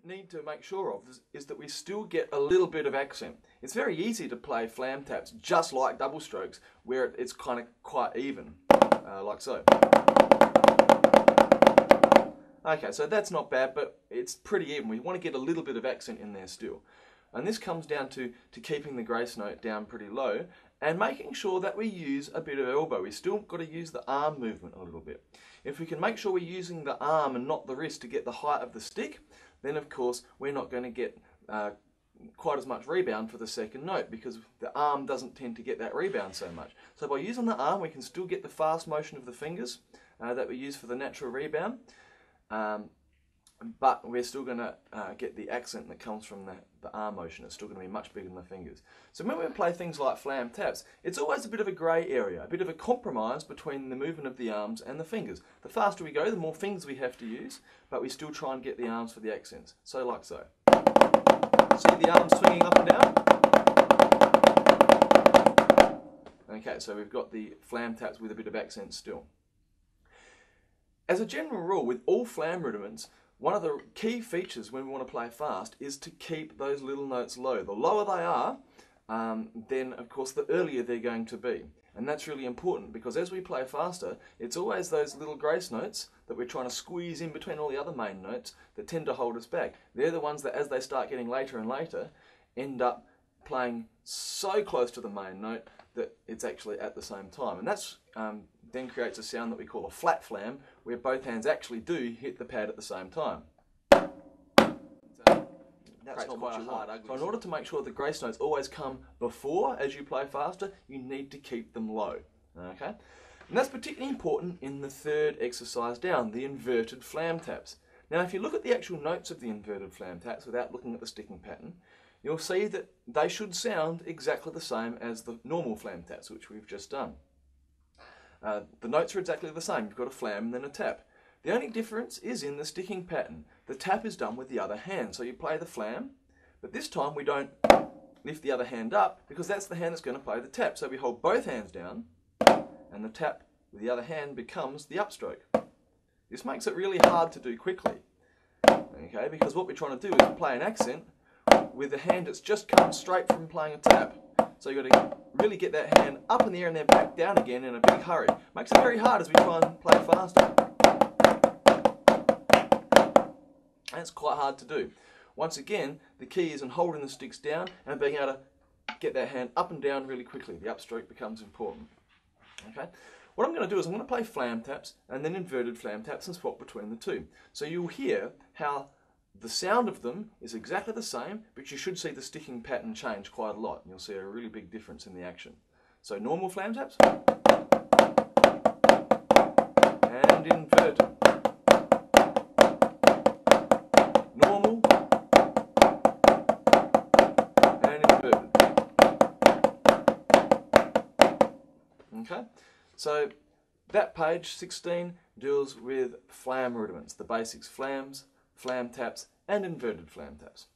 need to make sure of is that we still get a little bit of accent. It's very easy to play flam taps just like double strokes, where it's kind of quite even, like so. Okay, so that's not bad, but it's pretty even. We want to get a little bit of accent in there still. And this comes down to keeping the grace note down pretty low and making sure that we use a bit of elbow. We still got to use the arm movement a little bit. If we can make sure we're using the arm and not the wrist to get the height of the stick, then of course we're not going to get quite as much rebound for the second note, because the arm doesn't tend to get that rebound so much. So by using the arm we can still get the fast motion of the fingers that we use for the natural rebound. But we're still going to get the accent that comes from the arm motion. It's still going to be much bigger than the fingers. So when we play things like flam taps, it's always a bit of a grey area, a bit of a compromise between the movement of the arms and the fingers. The faster we go, the more fingers we have to use, but we still try and get the arms for the accents. So like so. See the arms swinging up and down? Okay, so we've got the flam taps with a bit of accent still. As a general rule, with all flam rudiments, one of the key features when we want to play fast is to keep those little notes low. The lower they are, then of course the earlier they're going to be. And that's really important, because as we play faster, it's always those little grace notes that we're trying to squeeze in between all the other main notes that tend to hold us back. They're the ones that, as they start getting later and later, end up playing so close to the main note that it's actually at the same time. And that's then creates a sound that we call a flat flam, where both hands actually do hit the pad at the same time. That's not quite hard. So in order to make sure the grace notes always come before as you play faster, you need to keep them low. Okay? And that's particularly important in the third exercise down, the inverted flam taps. Now if you look at the actual notes of the inverted flam taps without looking at the sticking pattern, you'll see that they should sound exactly the same as the normal flam taps, which we've just done. The notes are exactly the same. You've got a flam and then a tap. The only difference is in the sticking pattern. The tap is done with the other hand. So you play the flam, but this time we don't lift the other hand up, because that's the hand that's going to play the tap. So we hold both hands down, and the tap with the other hand becomes the upstroke. This makes it really hard to do quickly, okay? Because what we're trying to do is play an accent with the hand that's just come straight from playing a tap. So you've got to really get that hand up in the air and then back down again in a big hurry. Makes it very hard as we try and play faster. And it's quite hard to do. Once again, the key is in holding the sticks down and being able to get that hand up and down really quickly. The upstroke becomes important. Okay? What I'm going to do is I'm going to play flam taps and then inverted flam taps and swap between the two. So you'll hear how the sound of them is exactly the same, but you should see the sticking pattern change quite a lot. And you'll see a really big difference in the action. So normal flam taps and inverted. Normal and inverted. Okay, so that page 16 deals with flam rudiments, the basics: flams, flam taps and inverted flam taps.